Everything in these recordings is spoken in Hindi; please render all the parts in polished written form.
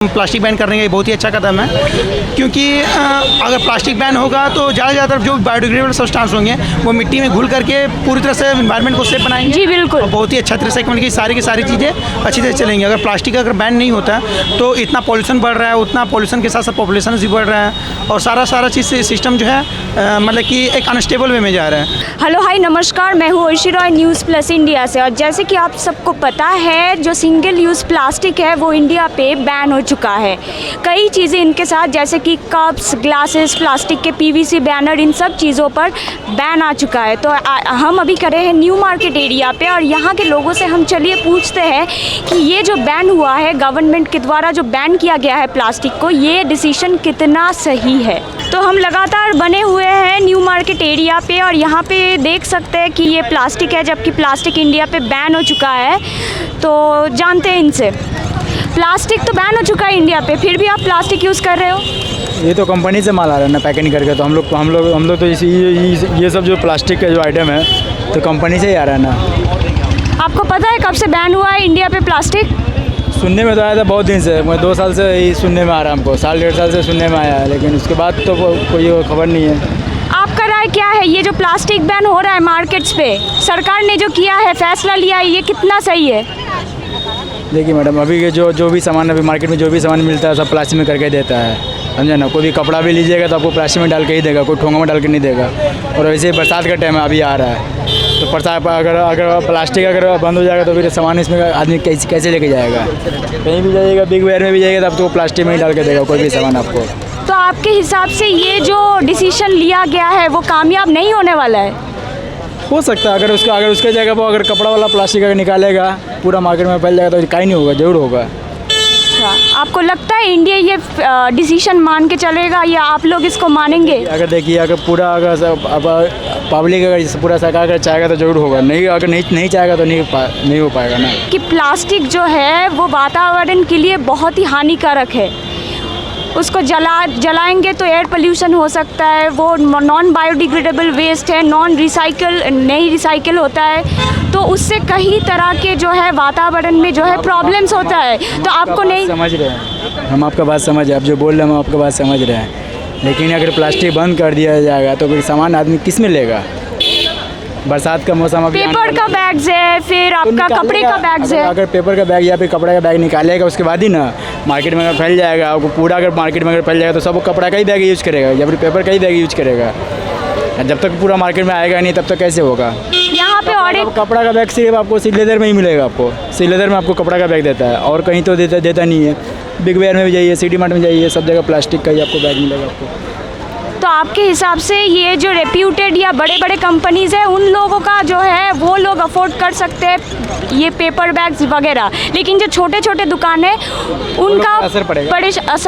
प्लास्टिक बैन करने का ये बहुत ही अच्छा कदम है, क्योंकि अगर प्लास्टिक बैन होगा तो ज़्यादा जो बायोडिग्रेडेबल सब्सटेंस होंगे वो मिट्टी में घुल करके पूरी तरह से एनवायरनमेंट को सेफ बनाएंगे। जी बिल्कुल। और बहुत ही अच्छा तरह से मतलब कि सारी की सारी चीज़ें अच्छी तरह चलेंगी। अगर प्लास्टिक अगर बैन नहीं होता तो इतना पॉल्यूशन बढ़ रहा है, उतना पॉल्यूशन के साथ साथ पॉपुलेशन भी बढ़ रहा है और सारा चीज़ सिस्टम जो है मतलब कि एक अनस्टेबल वे में जा रहा है। हेलो हाय नमस्कार, मैं हूँ Arshi Roy news plus India से। और जैसे कि आप सबको पता है, जो सिंगल यूज़ प्लास्टिक है वो इंडिया पे बैन हो चुका है। कई चीज़ें इनके साथ, जैसे कि कप्स, ग्लासेस, प्लास्टिक के पीवीसी बैनर, इन सब चीज़ों पर बैन आ चुका है। तो हम अभी खड़े हैं न्यू मार्केट एरिया पे और यहाँ के लोगों से हम चलिए पूछते हैं कि ये जो बैन हुआ है, गवर्नमेंट के द्वारा जो बैन किया गया है प्लास्टिक को, ये डिसीजन कितना सही है। तो हम लगातार बने हुए हैं न्यू मार्केट एरिया पे और यहाँ पे देख सकते हैं कि ये प्लास्टिक है, जबकि प्लास्टिक इंडिया पे बैन हो चुका है। तो जानते हैं इनसे, प्लास्टिक तो बैन हो चुका है इंडिया पे, फिर भी आप प्लास्टिक यूज़ कर रहे हो? ये तो कंपनी से माल आ रहा है ना, पैकिंग करके। तो हम लोग तो ये सब जो प्लास्टिक का जो आइटम है तो कंपनी से ही आ रहा है ना। आपको पता है कब से बैन हुआ है इंडिया पे प्लास्टिक? सुनने में तो आया था बहुत दिन से, मैं 2 साल से ही सुनने में आ रहा है हमको, 1.5 साल से सुनने में आया है, लेकिन उसके बाद तो कोई खबर नहीं है। आपका राय क्या है, ये जो प्लास्टिक बैन हो रहा है मार्केट्स पे, सरकार ने जो किया है, फैसला लिया है, ये कितना सही है? देखिए मैडम, अभी के जो भी सामान अभी मार्केट में जो भी सामान मिलता है सब प्लास्टिक में करके देता है, समझे ना। कोई भी कपड़ा भी लीजिएगा तो आपको प्लास्टिक में डाल के ही देगा, कोई ठोंगा में डाल के नहीं देगा। और वैसे बरसात का टाइम अभी आ रहा है, तो बरसात अगर प्लास्टिक अगर बंद हो जाएगा तो फिर सामान इसमें आदमी कैसे लेके जाएगा? कहीं भी जाइएगा, बिग बाजार में भी जाइएगा तो आपको प्लास्टिक में ही डाल के देगा कोई भी सामान आपको। तो आपके हिसाब से ये जो डिसीजन लिया गया है वो कामयाब नहीं होने वाला है? हो सकता है, अगर उसके जगह पर अगर कपड़ा वाला प्लास्टिक अगर निकालेगा, पूरा मार्केट में फैल जाएगा तो कहीं नहीं होगा, जरूर होगा। अच्छा, आपको लगता है इंडिया ये डिसीजन मान के चलेगा या आप लोग इसको मानेंगे? अगर देखिए, अगर पूरा पब्लिक अगर पूरा सरकार अगर चाहेगा तो जरूर होगा, नहीं अगर नहीं चाहेगा तो नहीं हो पाएगा ना। कि प्लास्टिक जो है वो वातावरण के लिए बहुत ही हानिकारक है। उसको जलाएंगे तो एयर पोल्यूशन हो सकता है, वो नॉन बायोडिग्रेडेबल वेस्ट है, नहीं रिसाइकिल होता है, तो उससे कई तरह के जो है वातावरण में जो है प्रॉब्लम्स होता है। तो आपको नहीं समझ रहे हैं हम, आपका बात समझ रहे हैं, आप जो बोल रहे हैं हम आपका बात समझ रहे हैं, लेकिन अगर प्लास्टिक बंद कर दिया जाएगा तो फिर सामान आदमी किस में लेगा? बरसात का मौसम, अभी पेपर का बैग्स है, फिर आपका कपड़े का बैग्स है। अगर पेपर का बैग या फिर कपड़े का बैग निकालेगा उसके बाद ही ना मार्केट में अगर फैल जाएगा, आपको पूरा अगर मार्केट में अगर फैल जाएगा तो सब कपड़ा का ही बैग यूज़ करेगा या फिर पेपर का ही बैग यूज़ करेगा। जब तक पूरा मार्केट में आएगा नहीं तब तक कैसे होगा? यहाँ पे और एक कपड़ा का बैग सिर्फ आपको सिल लेदर में ही मिलेगा, आपको सिल लेदर में आपको कपड़ा का बैग देता है और कहीं तो देता नहीं है। बिग बाजार में भी जाइए, सिटी मार्ट में जाइए, सब जगह प्लास्टिक का ही आपको बैग मिलेगा आपको। तो आपके हिसाब से ये जो रेप्यूटेड या बड़े बड़े कंपनीज़ हैं उन लोगों का जो है वो लोग अफोर्ड कर सकते हैं ये पेपर बैग्स वगैरह, लेकिन जो छोटे छोटे दुकान है उनका असर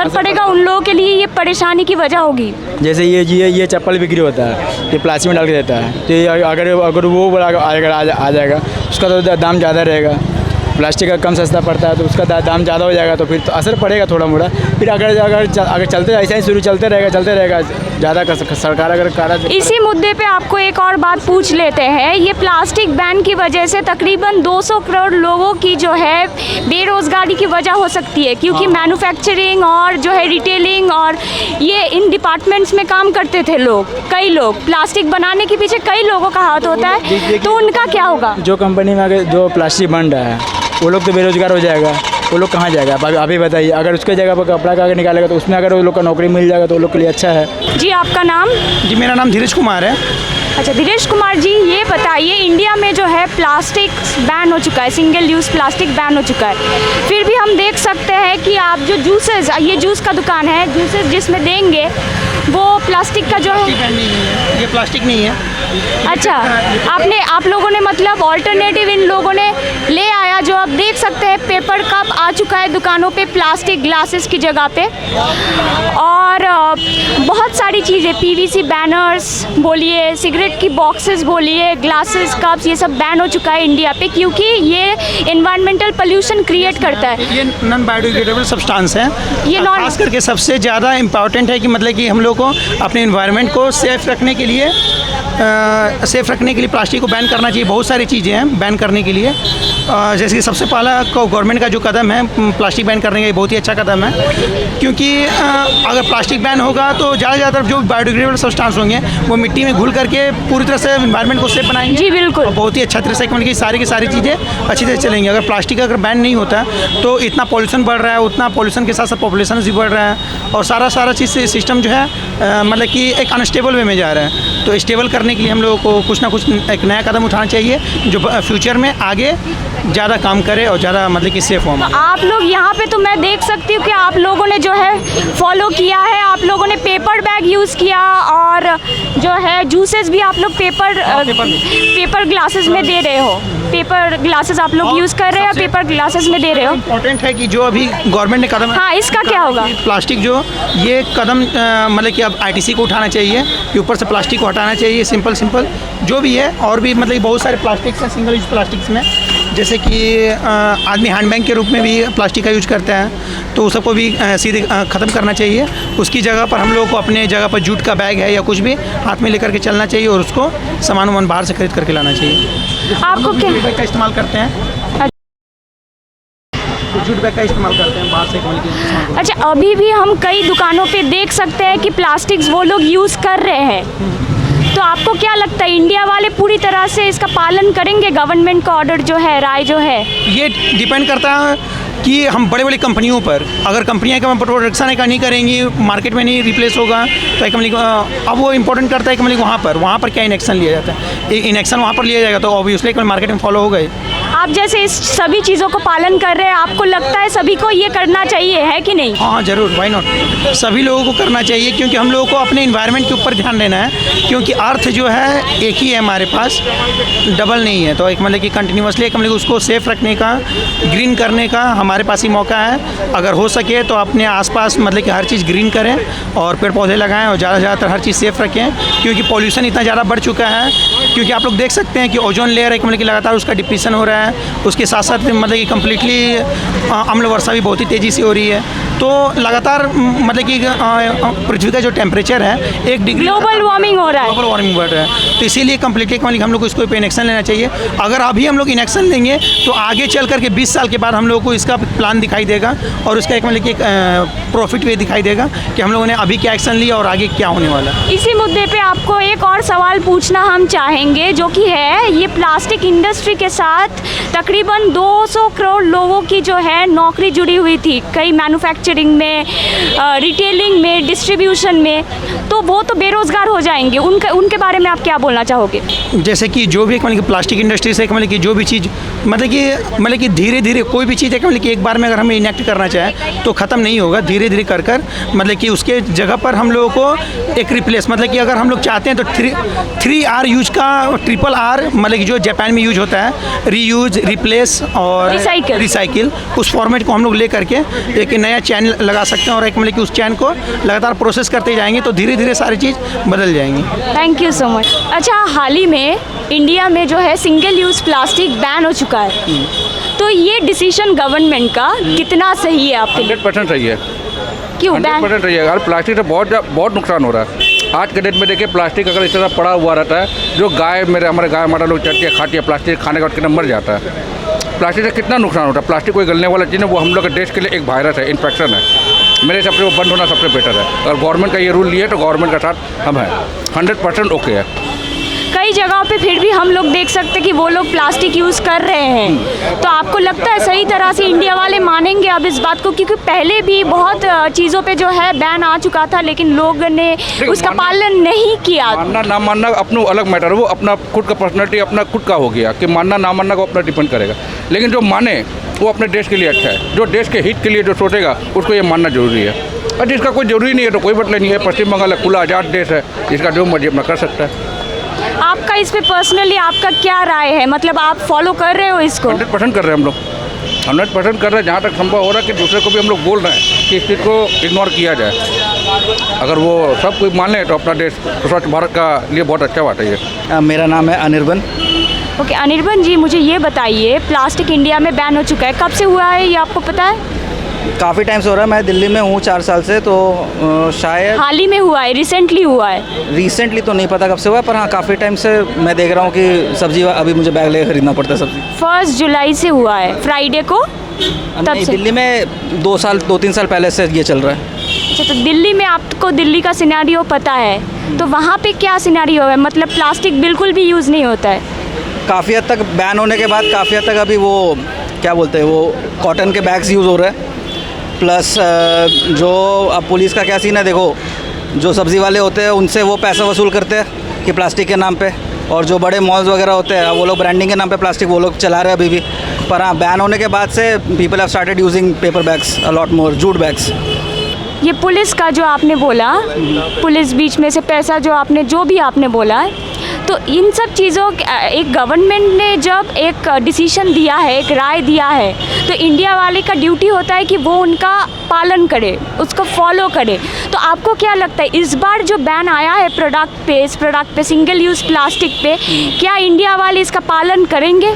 पड़ेगा, उन लोगों के लिए ये परेशानी की वजह होगी। जैसे ये चप्पल बिक्री होता है, ये प्लास्टिक में डाल के देता है, तो अगर वो आ जाएगा उसका तो दाम ज़्यादा रहेगा। प्लास्टिक का कम सस्ता पड़ता है तो उसका दाम ज़्यादा हो जाएगा, तो फिर तो असर पड़ेगा थोड़ा मोड़ा। फिर अगर चलते ऐसा ही शुरू चलते रहेगा ज़्यादा सरकार अगर कारा। इसी मुद्दे पे आपको एक और बात पूछ लेते हैं, ये प्लास्टिक बैन की वजह से तकरीबन 200 करोड़ लोगों की जो है बेरोज़गारी की वजह हो सकती है, क्योंकि मैन्युफैक्चरिंग और जो है रिटेलिंग और ये इन डिपार्टमेंट्स में काम करते थे लोग, कई लोग प्लास्टिक बनाने के पीछे कई लोगों का हाथ होता है, तो उनका क्या होगा? जो कंपनी में अगर जो प्लास्टिक बन रहा है वो लोग तो बेरोजगार हो जाएगा, वो लोग कहाँ जाएगा? अभी बताइए, अगर उसके जगह पर कपड़ा का अगर निकालेगा तो उसमें अगर वो लोग का नौकरी मिल जाएगा तो वो लोग के लिए अच्छा है। जी आपका नाम? जी मेरा नाम धीरज कुमार है। अच्छा धीरज कुमार जी, ये बताइए, इंडिया में जो है प्लास्टिक बैन हो चुका है, सिंगल यूज़ प्लास्टिक बैन हो चुका है, फिर भी हम देख सकते हैं कि आप जो जूसेस, ये जूस का दुकान है, जूसेस जिसमें देंगे वो प्लास्टिक का जो है, ये प्लास्टिक नहीं है। अच्छा आप लोगों ने मतलब ऑल्टरनेटिव इन लोगों ने ले आया, जो आप देख सकते हैं पेपर कप आ चुका है दुकानों पे प्लास्टिक ग्लासेस की जगह पे, और बहुत सारी चीज़ें, पीवीसी बैनर्स बोलिए, सिगरेट की बॉक्सेस बोलिए, ग्लासेस कप्स, ये सब बैन हो चुका है इंडिया पे, क्योंकि ये एनवायरमेंटल पोल्यूशन क्रिएट करता है। ये नॉन बायोडिग्रेडेबल सब्सटेंस है, ये खास करके सबसे ज़्यादा इम्पॉर्टेंट है कि मतलब कि हम लोग को अपने एनवायरनमेंट को सेफ रखने के लिए प्लास्टिक को बैन करना चाहिए। बहुत सारी चीज़ें हैं बैन करने के लिए, जैसे कि सबसे पहला गवर्नमेंट का जो कदम है प्लास्टिक बैन करने का, ये बहुत ही अच्छा कदम है, क्योंकि अगर प्लास्टिक बैन होगा तो ज़्यादातर जो बायोडिग्रेडेबल सब्सटेंस होंगे वो मिट्टी में घुल करके पूरी तरह से एनवायरनमेंट को सेफ बनाएंगे। जी बिल्कुल। और बहुत ही अच्छा तरह से मतलब कि सारी की सारी चीज़ें अच्छी तरह चलेंगी। अगर प्लास्टिक अगर बैन नहीं होता तो इतना पॉल्यूशन बढ़ रहा है, उतना पॉल्यूशन के साथ साथ पॉपुलेशन भी बढ़ रहा है और सारा चीज़ सिस्टम जो है मतलब कि एक अनस्टेबल वे में जा रहा है। तो स्टेबल करने के लिए हम लोगों को कुछ ना कुछ एक नया कदम उठाना चाहिए जो फ्यूचर में आगे ज़्यादा काम करे और ज़्यादा मतलब कि सेफ हो। आप लोग यहाँ पे तो मैं देख सकती हूँ कि आप लोगों ने जो है फॉलो किया है, आप लोगों ने पेपर बैग यूज़ किया और जो है जूसेस भी आप लोग पेपर ग्लासेस में दे रहे हो। पेपर ग्लासेस आप लोग यूज़ कर रहे हो, पेपर ग्लासेस में दे रहे हो। इम्पोर्टेंट है कि जो अभी गवर्नमेंट ने कदम, हाँ, इसका क्या होगा? प्लास्टिक जो ये कदम मतलब कि अब आईटीसी को उठाना चाहिए कि ऊपर से प्लास्टिक को हटाना चाहिए। सिंपल जो भी है और भी मतलब कि बहुत सारे प्लास्टिक्स हैं सिंगल यूज प्लास्टिक्स में, जैसे कि आदमी हैंड बैग के रूप में भी प्लास्टिक का यूज करते हैं, तो सबको भी सीधे ख़त्म करना चाहिए। उसकी जगह पर हम लोगों को अपने जगह पर जूट का बैग है या कुछ भी हाथ में लेकर के चलना चाहिए और उसको सामान बाहर से खरीद करके लाना चाहिए। आपको क्या बैग का इस्तेमाल करते हैं, जूट बैग का इस्तेमाल करते हैं बाहर से। अच्छा, अभी भी हम कई दुकानों पे देख सकते हैं कि प्लास्टिक्स वो लोग यूज़ कर रहे हैं, तो आपको क्या लगता है इंडिया वाले पूरी तरह से इसका पालन करेंगे? गवर्नमेंट का ऑर्डर जो है, राय जो है, ये डिपेंड करता है कि हम बड़ी कंपनियों पर, अगर कंपनियां का प्रोडक्शन का नहीं करेंगी, मार्केट में नहीं रिप्लेस होगा तो एक मतलब अब वो इंपॉर्टेंट करता है कि मतलब वहाँ पर क्या इनेक्शन लिया जाता है। इनेक्शन वहाँ पर लिया जाएगा तो ऑब्वियसली मार्केट में फॉलो होगा ही। आप जैसे इस सभी चीज़ों को पालन कर रहे हैं, आपको लगता है सभी को ये करना चाहिए, है कि नहीं? हाँ ज़रूर, वाई नॉट, सभी लोगों को करना चाहिए क्योंकि हम लोगों को अपने इन्वायरमेंट के ऊपर ध्यान देना है, क्योंकि अर्थ जो है एक ही है हमारे पास, डबल नहीं है। तो एक मतलब कि कंटिन्यूसली एक मतलब उसको सेफ रखने का, ग्रीन करने का हमारे पास ही मौका है। अगर हो सके तो अपने आसपास मतलब कि हर चीज़ ग्रीन करें और पेड़ पौधे लगाएं और ज़्यादातर हर चीज़ सेफ रखें, क्योंकि पॉल्यूशन इतना ज़्यादा बढ़ चुका है। क्योंकि आप लोग देख सकते हैं कि ओजोन लेयर एक मतलब कि लगातार उसका डिप्लीशन हो रहा है, उसके साथ साथ मतलब कि कम्प्लीटली अम्ल वर्षा भी बहुत ही तेज़ी से हो रही है। तो लगातार मतलब कि पृथ्वी का जो टेम्परेचर है 1 डिग्री ग्लोबल वार्मिंग हो रहा है, ग्लोबल वार्मिंग बढ़ रहा है। तो इसीलिए कम्प्लीटली हम लोग को इसको इनेक्शन लेना चाहिए। अगर अभी हम लोग इनेक्शन लेंगे तो आगे चल करके 20 साल के बाद हम लोगों को इसका प्लान दिखाई देगा और उसका एक मतलब कि प्रॉफिट भी दिखाई देगा कि हम लोगों ने अभी क्या एक्शन लिया और आगे क्या होने वाला है। इसी मुद्दे पे आपको एक और सवाल पूछना हम चाहेंगे, जो कि है ये प्लास्टिक इंडस्ट्री के साथ तकरीबन 200 करोड़ लोगों की जो है नौकरी जुड़ी हुई थी, कई मैन्युफैक्चरिंग में, रिटेलिंग में, डिस्ट्रीब्यूशन में, तो वो तो बेरोज़गार हो जाएंगे। उनके बारे में आप क्या बोलना चाहोगे? जैसे कि जो भी मतलब कि प्लास्टिक इंडस्ट्री से मतलब कि जो भी चीज़ मतलब कि धीरे धीरे कोई भी चीज़ है मतलब कि एक बार में अगर हम इनेक्ट करना चाहें तो ख़त्म नहीं होगा, धीरे धीरे कर मतलब कि उसके जगह पर हम लोगों को एक रिप्लेस, मतलब कि अगर हम लोग चाहते हैं तो 3R यूज का RRR मतलब कि जो जापान में यूज होता है, रीयूज, रिप्लेस और रिसाइकिल, उस फॉर्मेट को हम लोग ले करके एक नया चैन लगा सकते हैं और एक मतलब कि उस चैन को लगातार प्रोसेस करते जाएंगे तो धीरे धीरे सारी चीज़ बदल जाएंगी। Thank you so much. अच्छा, हाल ही में इंडिया में जो है सिंगल यूज़ प्लास्टिक बैन हो चुका है, तो ये डिसीजन गवर्नमेंट का कितना सही है आपके लिए? 100% सही है। क्यों बैन? 100% सही है। यार प्लास्टिक से बहुत नुकसान हो रहा है आज के डेट में। देखिए प्लास्टिक अगर इस तरह पड़ा हुआ रहता है, जो हमारे गाय माता लोग चढ़ के खाती है प्लास्टिक, खाने के बाद कितना मर जाता है। प्लास्टिक से कितना नुकसान होता है। प्लास्टिक कोई गलने वाला चीज़ है, वो हम लोग के देश के लिए एक वायरस है, इन्फेक्शन है। मेरे हिसाब से वो बंद होना सबसे बेटर है। अगर गवर्नमेंट का ये रूल लिया है तो गवर्नमेंट का साथ हम हैं, 100% ओके है। कई जगहों पे फिर भी हम लोग देख सकते हैं कि वो लोग प्लास्टिक यूज़ कर रहे हैं, तो आपको लगता है सही तरह से इंडिया वाले मानेंगे अब इस बात को? क्योंकि पहले भी बहुत चीज़ों पे जो है बैन आ चुका था लेकिन लोग ने उसका पालन नहीं किया। मानना ना मानना अपना अलग मैटर, वो अपना खुद का पर्सनैलिटी अपना खुद का हो गया कि मानना ना मानना को अपना डिपेंड करेगा। लेकिन जो माने वो अपने देश के लिए अच्छा है, जो देश के हित के लिए जो सोचेगा उसको ये मानना जरूरी है। और जिसका कोई ज़रूरी नहीं है तो कोई मतलब नहीं है। पश्चिम बंगाल खुला आज़ाद देश है, जिसका जो मर्जी अपना कर सकता है। आपका इस पे पर्सनली आपका क्या राय है? मतलब आप फॉलो कर रहे हो इसको? 100% कर रहे हैं हम लोग, 100% कर रहे हैं। जहाँ तक संभव हो रहा है कि दूसरे को भी हम लोग बोल रहे हैं कि इस चीज़ को इग्नोर किया जाए। अगर वो सब कोई मान लें तो अपना देश स्वच्छ भारत का लिए बहुत अच्छा बात है ये। मेरा नाम है अनिर्बन। ओके, अनिर्बन जी, मुझे ये बताइए, प्लास्टिक इंडिया में बैन हो चुका है, कब से हुआ है ये आपको पता है? काफ़ी टाइम से हो रहा है। मैं दिल्ली में हूँ 4 साल से, तो शायद हाल ही में हुआ है, रिसेंटली हुआ है? रिसेंटली तो नहीं पता कब से हुआ है, पर हाँ काफ़ी टाइम से मैं देख रहा हूँ कि सब्जी अभी मुझे बैग लेकर खरीदना पड़ता है सब्जी। 1 जुलाई से हुआ है, फ्राइडे को। तब नहीं, से दिल्ली में 2-3 साल पहले से ये चल रहा है। अच्छा, तो दिल्ली में आपको दिल्ली का सिनेरियो पता है, तो वहाँ पे क्या सिनेरियो है? मतलब प्लास्टिक बिल्कुल भी यूज़ नहीं होता है? काफ़ी हद तक बैन होने के बाद काफ़ी हद तक अभी वो क्या बोलते हैं, वो कॉटन के बैग्स यूज़ हो रहे हैं। प्लस जो अब पुलिस का क्या सीन है, देखो जो सब्ज़ी वाले होते हैं उनसे वो पैसा वसूल करते हैं कि प्लास्टिक के नाम पे, और जो बड़े मॉल्स वगैरह होते हैं वो लोग ब्रांडिंग के नाम पे प्लास्टिक वो लोग चला रहे हैं अभी भी। पर हाँ, बैन होने के बाद से people have started using paper bags a lot more, jute bags. ये पुलिस का जो आपने बोला, पुलिस बीच में से पैसा जो भी आपने बोला, तो इन सब चीज़ों एक गवर्नमेंट ने जब एक डिसीजन दिया है, एक राय दिया है, तो इंडिया वाले का ड्यूटी होता है कि वो उनका पालन करे, उसको फॉलो करे। तो आपको क्या लगता है इस बार जो बैन आया है इस प्रोडक्ट पे, सिंगल यूज़ प्लास्टिक पे, क्या इंडिया वाले इसका पालन करेंगे?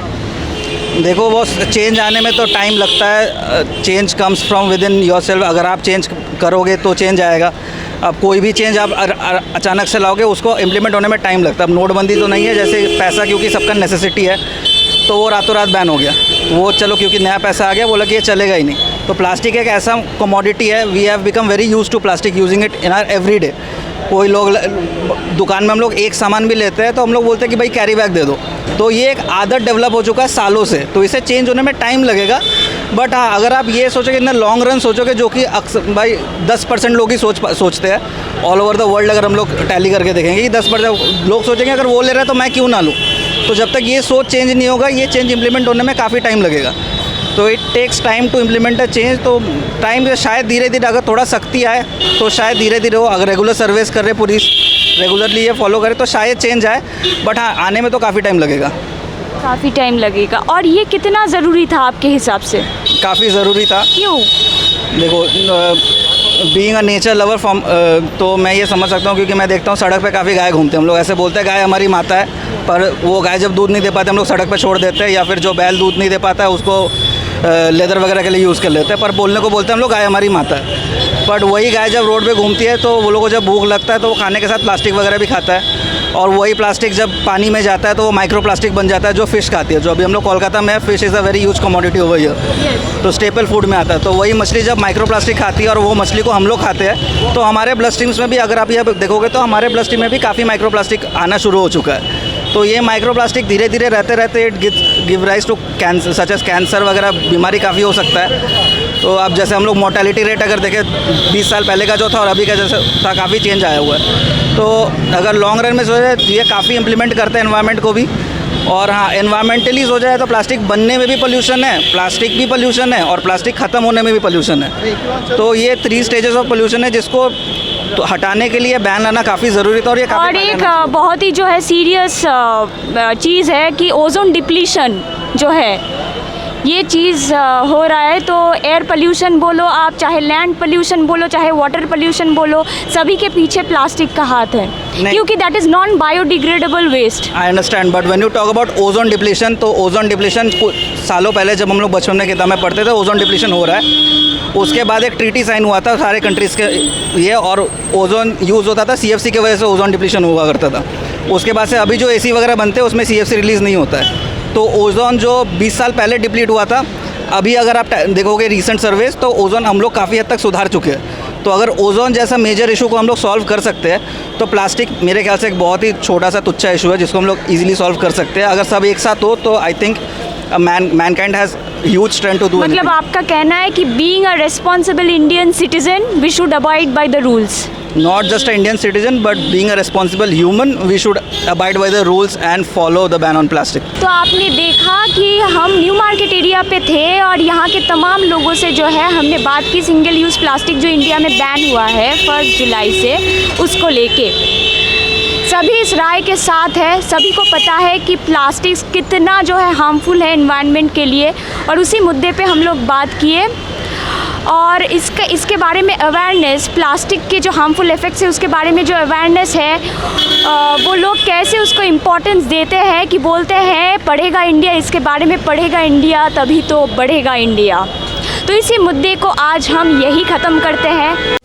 देखो वो चेंज आने में तो टाइम लगता है। Change comes from with in your self. अगर आप चेंज करोगे तो चेंज आएगा। अब कोई भी चेंज आप अचानक से लाओगे, उसको इम्प्लीमेंट होने में टाइम लगता है। अब नोटबंदी तो नहीं है जैसे पैसा क्योंकि सबका नेसेसिटी है, तो वो रातों रात बैन हो गया। वो चलो क्योंकि नया पैसा आ गया, बोला कि ये चलेगा ही नहीं। तो प्लास्टिक एक ऐसा कमोडिटी है, we have become very use to plastic, using it in our every day. कोई लोग दुकान में हम लोग एक सामान भी लेते हैं तो हम लोग बोलते हैं कि भाई कैरी बैग दे दो। तो ये एक आदत डेवलप हो चुका है सालों से, तो इसे चेंज होने में टाइम लगेगा। बट हाँ, अगर आप ये सोचोगे इन लॉन्ग रन सोचोगे, जो कि अक्सर भाई 10% लोग ही सोचते हैं ऑल ओवर द वर्ल्ड। अगर हम लोग टैली करके देखेंगे कि 10% लोग सोचेंगे अगर वो ले रहे हैं तो मैं क्यों ना लूँ। तो जब तक ये सोच चेंज नहीं होगा, ये चेंज इम्प्लीमेंट होने में काफ़ी टाइम लगेगा। तो it takes time to implement a change. तो टाइम शायद धीरे धीरे, अगर थोड़ा सख्ती आए तो शायद धीरे धीरे हो। अगर रेगुलर सर्विस कर रहे पुलिस, रेगुलरली ये फॉलो करे तो शायद चेंज आए। बट हाँ, आने में तो काफ़ी टाइम लगेगा। काफ़ी टाइम लगेगा। और ये कितना ज़रूरी था आपके हिसाब से? काफ़ी ज़रूरी था। क्यों? देखो, being a nature lover from, तो मैं ये समझ सकता हूँ क्योंकि मैं देखता हूँ सड़क पे काफ़ी गाय घूमते हैं। हम लोग ऐसे बोलते हैं गाय हमारी माता है, पर वो गाय जब दूध नहीं दे पाते हम लोग सड़क पे छोड़ देते हैं, या फिर जो बैल दूध नहीं दे पाता है उसको लेदर वगैरह के लिए यूज़ कर लेते हैं। पर बोलने को बोलते हैं हम लोग गाय हमारी माता है। बट वही गाय जब रोड पे घूमती है तो वो लोगों को जब भूख लगता है तो वो खाने के साथ प्लास्टिक वगैरह भी खाता है, और वही प्लास्टिक जब पानी में जाता है तो वो माइक्रो प्लास्टिक बन जाता है जो फ़िश खाती है। जो अभी हम लोग कोलकाता में है, fish is a very huge commodity over here, तो स्टेपल फूड में आता है। तो वही मछली जब माइक्रो प्लास्टिक खाती है और वो मछली को हम लोग खाते हैं, तो हमारे ब्लड स्ट्रीम्स में भी, अगर आप ये देखोगे तो हमारे ब्लड स्ट्रीम में भी काफ़ी माइक्रो प्लास्टिक आना शुरू हो चुका है। तो ये माइक्रो प्लास्टिक धीरे धीरे रहते रहते it give rise to cancer, such as cancer वगैरह बीमारी काफ़ी हो सकता है। तो अब जैसे हम लोग मोर्टेलिटी रेट अगर देखें 20 साल पहले का जो था और अभी का जैसे था, काफ़ी चेंज आया हुआ है। तो अगर लॉन्ग रन में सोचे तो ये काफ़ी इंप्लीमेंट करते हैं एनवायरनमेंट को भी। और हाँ, एनवायरमेंटली हो जाए तो प्लास्टिक बनने में भी पोल्यूशन है, प्लास्टिक भी पोल्यूशन है, और प्लास्टिक ख़त्म होने में भी पोल्यूशन है। तो ये 3 स्टेजेस ऑफ पोल्यूशन है जिसको तो हटाने के लिए बैन लाना काफ़ी ज़रूरी था। और एक बहुत ही जो है सीरियस चीज़ है कि ओजोन डिप्लीशन जो है, ये चीज़ हो रहा है। तो एयर पोल्यूशन बोलो आप, चाहे लैंड पोल्यूशन बोलो, चाहे वाटर पोल्यूशन बोलो, सभी के पीछे प्लास्टिक का हाथ है, क्योंकि that is non biodegradable waste. I understand, but when you talk about ozone depletion, तो ओजोन डिप्लीशन सालों पहले जब हम लोग बचपन में किताब में पढ़ते थे, ओजोन डिप्लीशन हो रहा है। उसके बाद एक ट्रीटी साइन हुआ था सारे कंट्रीज़ के ये, और ओजोन यूज़ होता था, CFC की वजह से ओजोन डिप्लीशन हुआ करता था। उसके बाद से अभी जो AC वगैरह बनते हैं उसमें CFC रिलीज़ नहीं होता है। तो ओजोन जो 20 साल पहले डिप्लीट हुआ था, अभी अगर आप देखोगे रीसेंट सर्वेस, तो ओजोन हम लोग काफ़ी हद तक सुधार चुके हैं। तो अगर ओजोन जैसा मेजर इशू को हम लोग सॉल्व कर सकते हैं, तो प्लास्टिक मेरे ख्याल से एक बहुत ही छोटा सा तुच्छा इशू है जिसको हम लोग ईजिली सॉल्व कर सकते हैं। अगर सब एक साथ हो तो I think mankind has huge strength to do. मतलब आपका कहना है कि being a responsible Indian citizen we should abide by the rules. Not just an Indian citizen, but being a responsible human, we should abide by the rules and follow the ban on plastic. तो आपने देखा कि हम न्यू मार्केट एरिया पे थे और यहाँ के तमाम लोगों से जो है हमने बात की सिंगल यूज़ प्लास्टिक जो इंडिया में बैन हुआ है 1 जुलाई से, उसको लेके सभी इस राय के साथ है। सभी को पता है कि प्लास्टिक कितना जो है हार्मफुल है एनवायरनमेंट के लिए, और उसी मुद्दे पे हम लोग बात किए। और इसके बारे में अवेयरनेस, प्लास्टिक के जो हार्मफुल इफ़ेक्ट्स है उसके बारे में जो अवेयरनेस है, वो लोग कैसे उसको इम्पोर्टेंस देते हैं कि बोलते हैं पढ़ेगा इंडिया, इसके बारे में पढ़ेगा इंडिया तभी तो बढ़ेगा इंडिया। तो इसी मुद्दे को आज हम यही ख़त्म करते हैं।